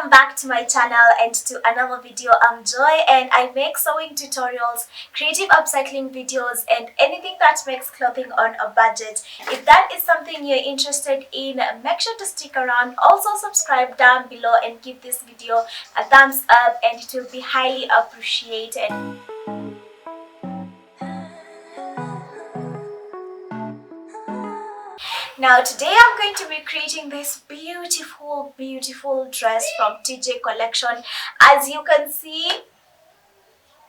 welcome back to my channel and to another video. I'm Joy and I make sewing tutorials, creative upcycling videos and anything that makes clothing on a budget. If that is something you're interested in, make sure to stick around. Also subscribe down below and give this video a thumbs up and it will be highly appreciated. Now today I'm going to be creating this beautiful dress from TJ collection. As you can see,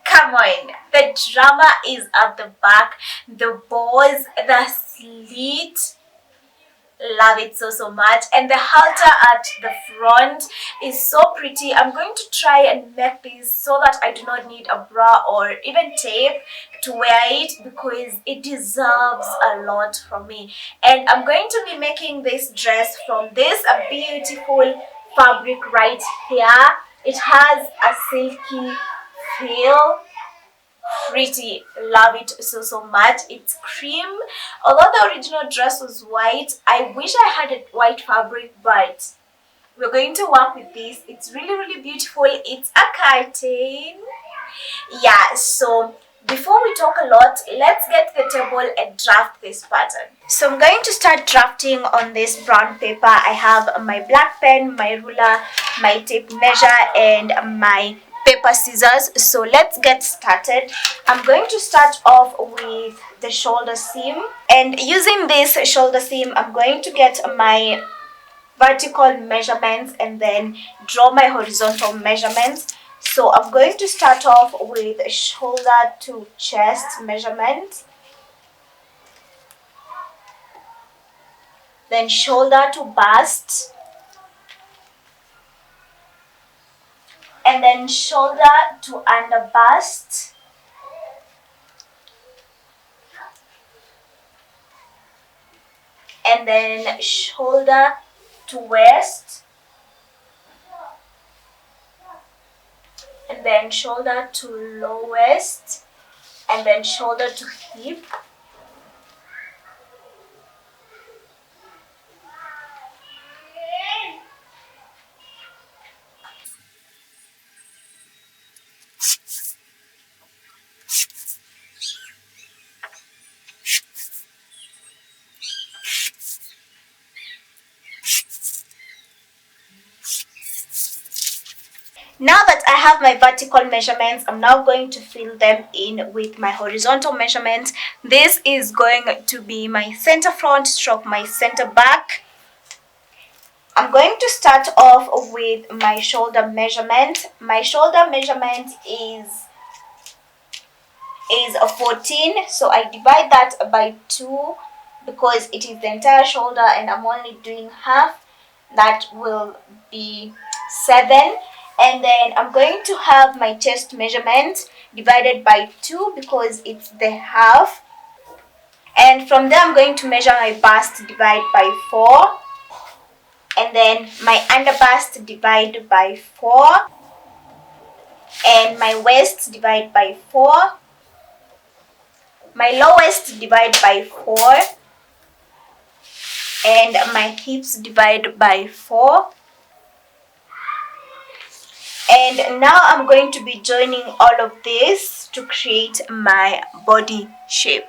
come on, the drama is at the back, the bows, the slit, love it so much, and the halter at the front is so pretty. I'm going to try and make this so that I do not need a bra or even tape to wear it because it deserves a lot from me. And I'm going to be making this dress from this beautiful fabric right here. It has a silky feel, pretty, love it so much. It's cream. Although the original dress was white, I wish I had a white fabric, but we're going to work with this. It's really beautiful. It's a curtain. Yeah, so before we talk a lot, let's get to the table and draft this pattern. So I'm going to start drafting on this brown paper. I have my black pen, my ruler, my tape measure and my paper scissors. So let's get started. I'm going to start off with the shoulder seam, and using this shoulder seam I'm going to get my vertical measurements and then draw my horizontal measurements. So I'm going to start off with shoulder to chest measurement, then shoulder to bust, and then shoulder to under bust, and then shoulder to waist, and then shoulder to low waist, and then shoulder to hip, Now that I have my vertical measurements, I'm now going to fill them in with my horizontal measurements. This is going to be my center front stroke my center back. I'm going to start off with my shoulder measurement. My shoulder measurement is a 14, so I divide that by 2 because it is the entire shoulder and I'm only doing half. That will be 7. And then I'm going to have my chest measurement divided by 2 because it's the half. And from there I'm going to measure my bust, divide by 4. And then my under bust, divide by 4. And my waist, divide by 4. My low waist, divide by 4. And my hips, divide by 4. And now I'm going to be joining all of this to create my body shape.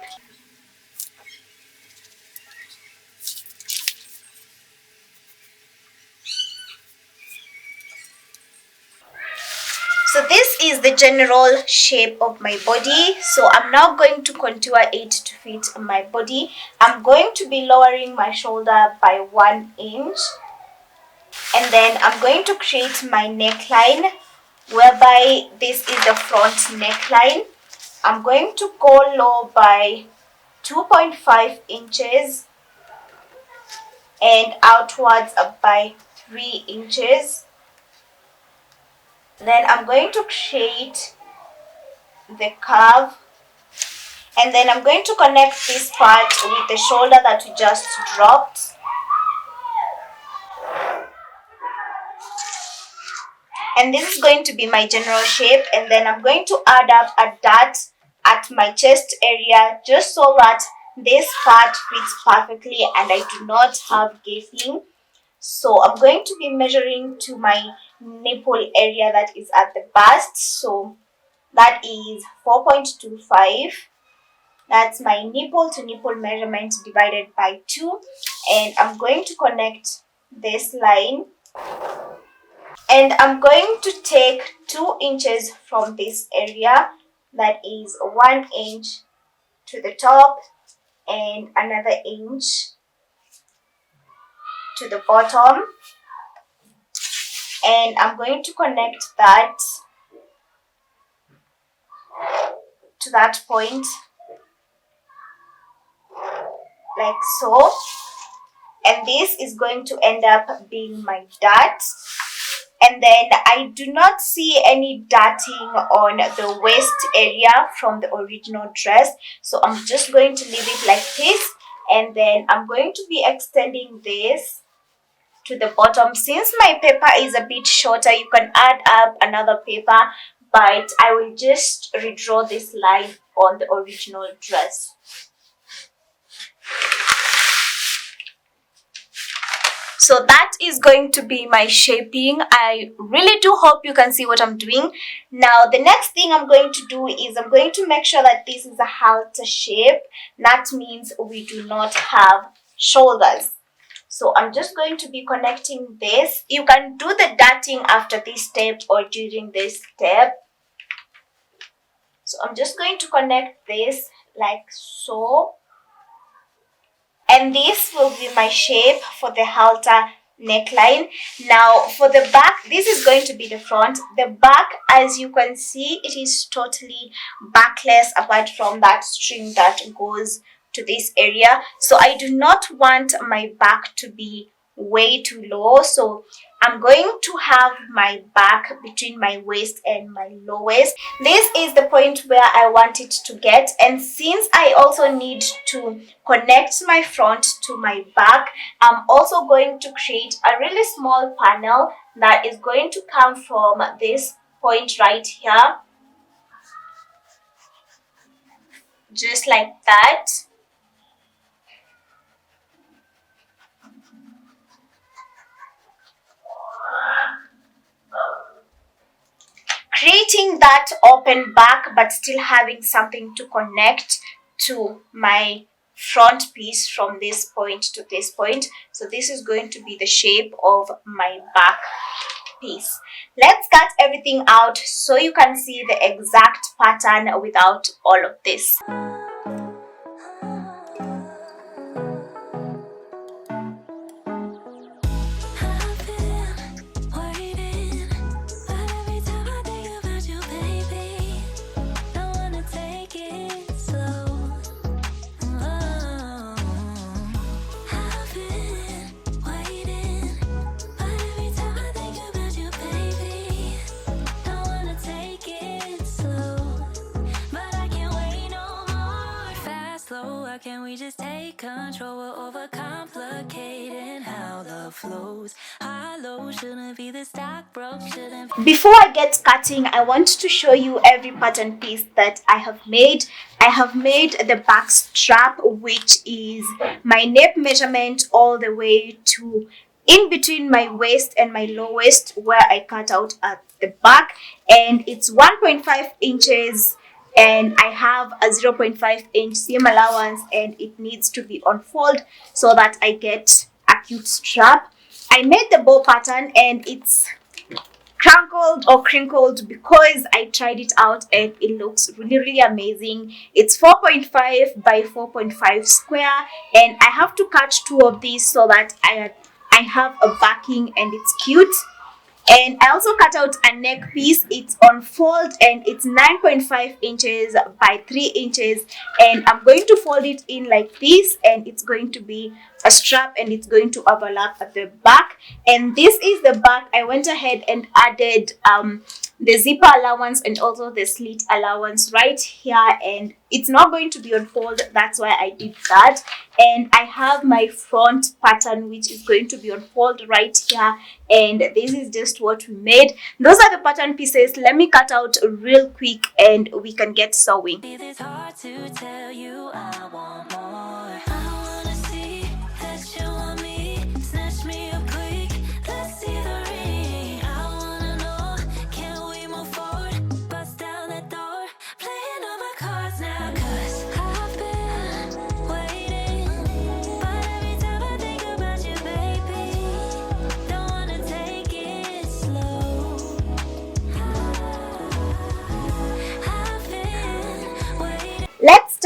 So this is the general shape of my body. So I'm now going to contour it to fit my body. I'm going to be lowering my shoulder by 1 inch. And then I'm going to create my neckline, whereby this is the front neckline. I'm going to go low by 2.5 inches and outwards by 3 inches. Then I'm going to create the curve, and then I'm going to connect this part with the shoulder that we just dropped. And this is going to be my general shape, and then I'm going to add up a dot at my chest area just so that this part fits perfectly and I do not have gaping. So I'm going to be measuring to my nipple area that is at the bust. So that is 4.25. That's my nipple to nipple measurement divided by 2. And I'm going to connect this line. And I'm going to take 2 inches from this area. That is 1 inch to the top and another inch to the bottom. And I'm going to connect that to that point like so. And this is going to end up being my dart. And then I do not see any darting on the waist area from the original dress. So I'm just going to leave it like this. And then I'm going to be extending this to the bottom. Since my paper is a bit shorter, you can add up another paper. But I will just redraw this line on the original dress. So that is going to be my shaping. I really do hope you can see what I'm doing. Now the next thing I'm going to do is I'm going to make sure that this is a halter shape. That means we do not have shoulders. So I'm just going to be connecting this. You can do the darting after this step or during this step. So I'm just going to connect this like so. And this will be my shape for the halter neckline. Now for the back, this is going to be the front. The back, as you can see, it is totally backless apart from that string that goes to this area. So I do not want my back to be way too low. So I'm going to have my back between my waist and my low waist. This is the point where I want it to get. And since I also need to connect my front to my back, I'm also going to create a really small panel that is going to come from this point right here. Just like that. Creating that open back but still having something to connect to my front piece from this point to this point. So this is going to be the shape of my back piece. Let's cut everything out so you can see the exact pattern without all of this. Can we just take control? We're overcomplicating how love flows. High low shouldn't be the stock broke, shouldn't. Before I get cutting, I want to show you every pattern piece that I have made. I have made the back strap, which is my nape measurement all the way to in between my waist and my low waist, where I cut out at the back, and it's 1.5 inches. And I have a 0.5 inch seam allowance, and it needs to be unfolded so that I get a cute strap. I made the bow pattern and it's crinkled because I tried it out and it looks really amazing. It's 4.5 by 4.5 square, and I have to cut 2 of these so that I have a backing and it's cute. And I also cut out a neck piece. It's on fold and it's 9.5 inches by 3 inches, and I'm going to fold it in like this, and it's going to be a strap and it's going to overlap at the back. And this is the back. I went ahead and added the zipper allowance and also the slit allowance right here, and it's not going to be unfolded. That's why I did that. And I have my front pattern, which is going to be unfolded right here, and this is just what we made. Those are the pattern pieces. Let me cut out real quick and we can get sewing. It's hard to tell you I want more.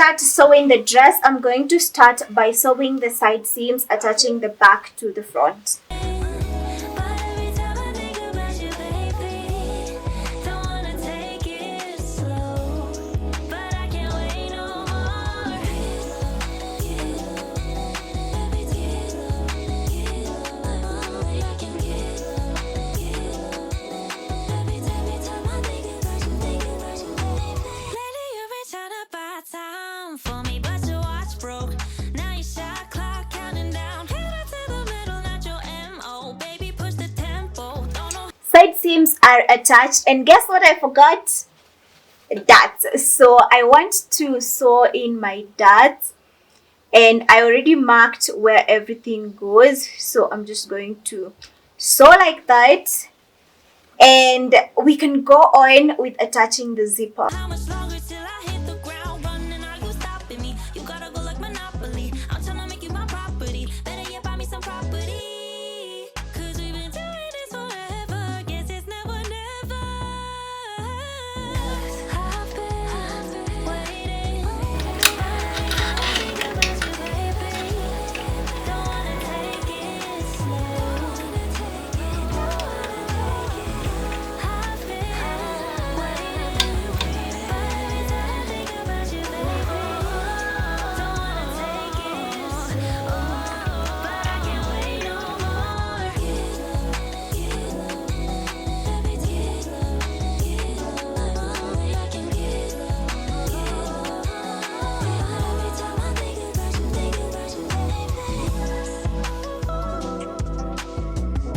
start sewing the dress, I'm going to start by sewing the side seams, attaching the back to the front. Side seams are attached, and guess what I forgot? Darts. So I want to sew in my darts, and I already marked where everything goes, so I'm just going to sew like that, and we can go on with attaching the zipper.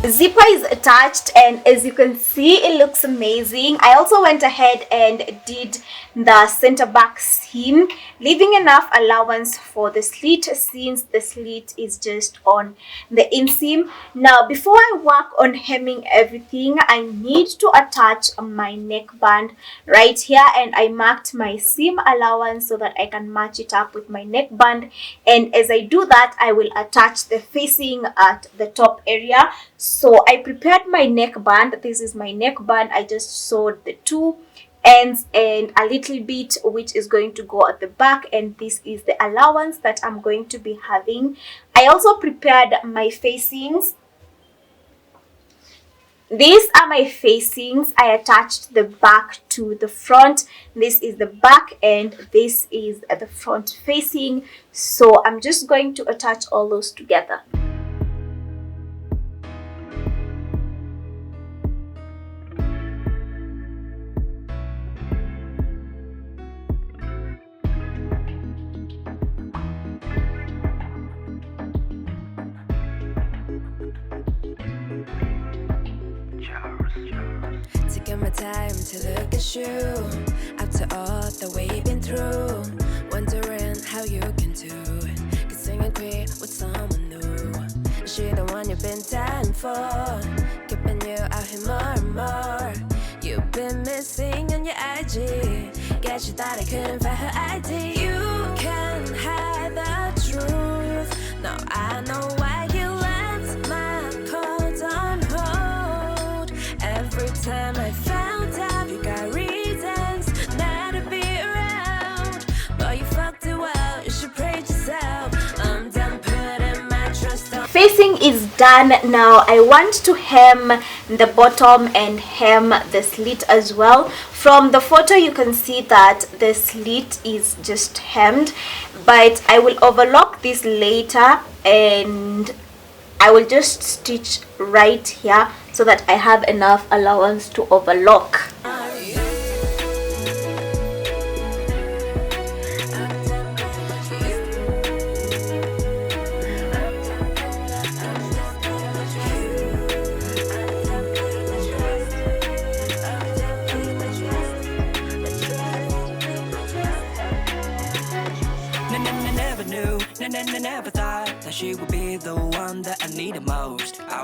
Zipper is attached, and as you can see, it looks amazing. I also went ahead and did the center back seam, leaving enough allowance for the slit, since the slit is just on the inseam. Now, before I work on hemming everything, I need to attach my neckband right here, and I marked my seam allowance so that I can match it up with my neckband. And as I do that, I will attach the facing at the top area. So I prepared my neckband. This is my neckband. I just sewed the two ends and a little bit which is going to go at the back, and this is the allowance that I'm going to be having. I also prepared my facings. These are my facings. I attached the back to the front. This is the back and this is the front facing. So I'm just going to attach all those together. Taking my time to look at you after all that we've been through, wondering how you can do it, kissing and queer with someone new. Is she the one you've been dying for, keeping you out here more and more? You've been missing on your IG, guess you thought I couldn't find her ID. You can hide the truth, now I know why you left my calls on hold. Every time I found out you got reasons not to be around, but you fucked it well, you should praise yourself. I'm done putting my trust on. Facing is done. Now I want to hem the bottom and hem the slit as well. From the photo you can see that the slit is just hemmed, but I will overlock this later and I will just stitch right here so that I have enough allowance to overlock. Never thought that she would be the one that I needed most. I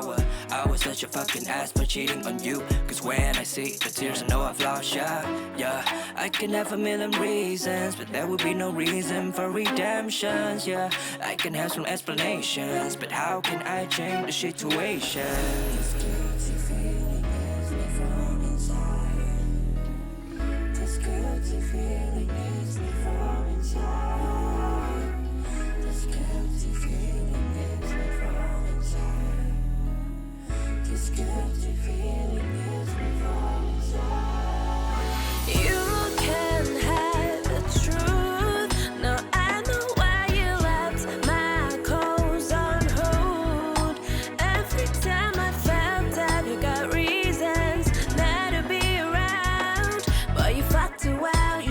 was such a fucking ass for cheating on you, cause when I see the tears I know I've lost ya. Yeah, I can have a million reasons, but there would be no reason for redemptions. Yeah, I can have some explanations, but how can I change the situation? This guilty feeling is me from inside. This guilty feeling is me from inside.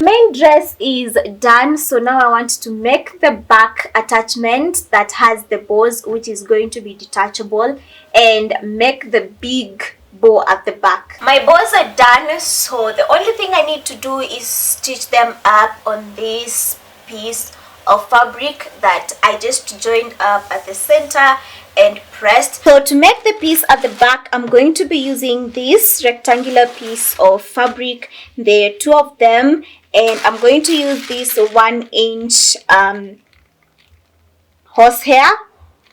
Main dress is done, so now I want to make the back attachment that has the bows, which is going to be detachable, and make the big bow at the back. My bows are done, so the only thing I need to do is stitch them up on this piece of fabric that I just joined up at the center and pressed. So to make the piece at the back, I'm going to be using this rectangular piece of fabric. There are two of them, and I'm going to use this 1-inch horsehair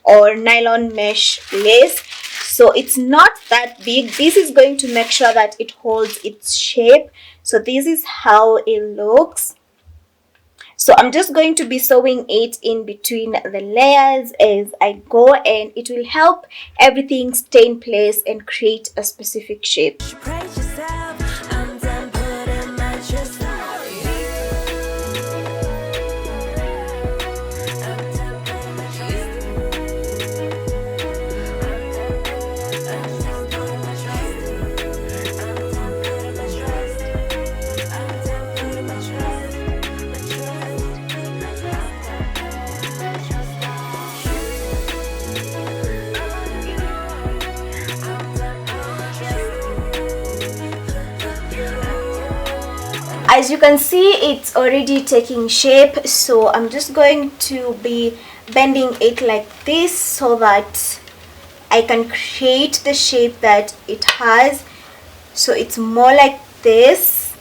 or nylon mesh lace. So it's not that big. This is going to make sure that it holds its shape. So this is how it looks. So I'm just going to be sewing it in between the layers as I go, and it will help everything stay in place and create a specific shape. As you can see, it's already taking shape, so I'm just going to be bending it like this so that I can create the shape that it has. So it's more like this.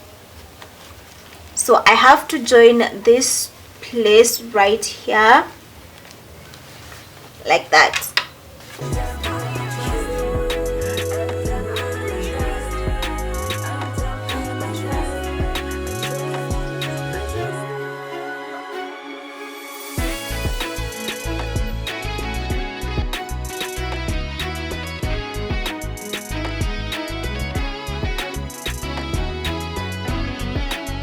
So I have to join this place right here like that.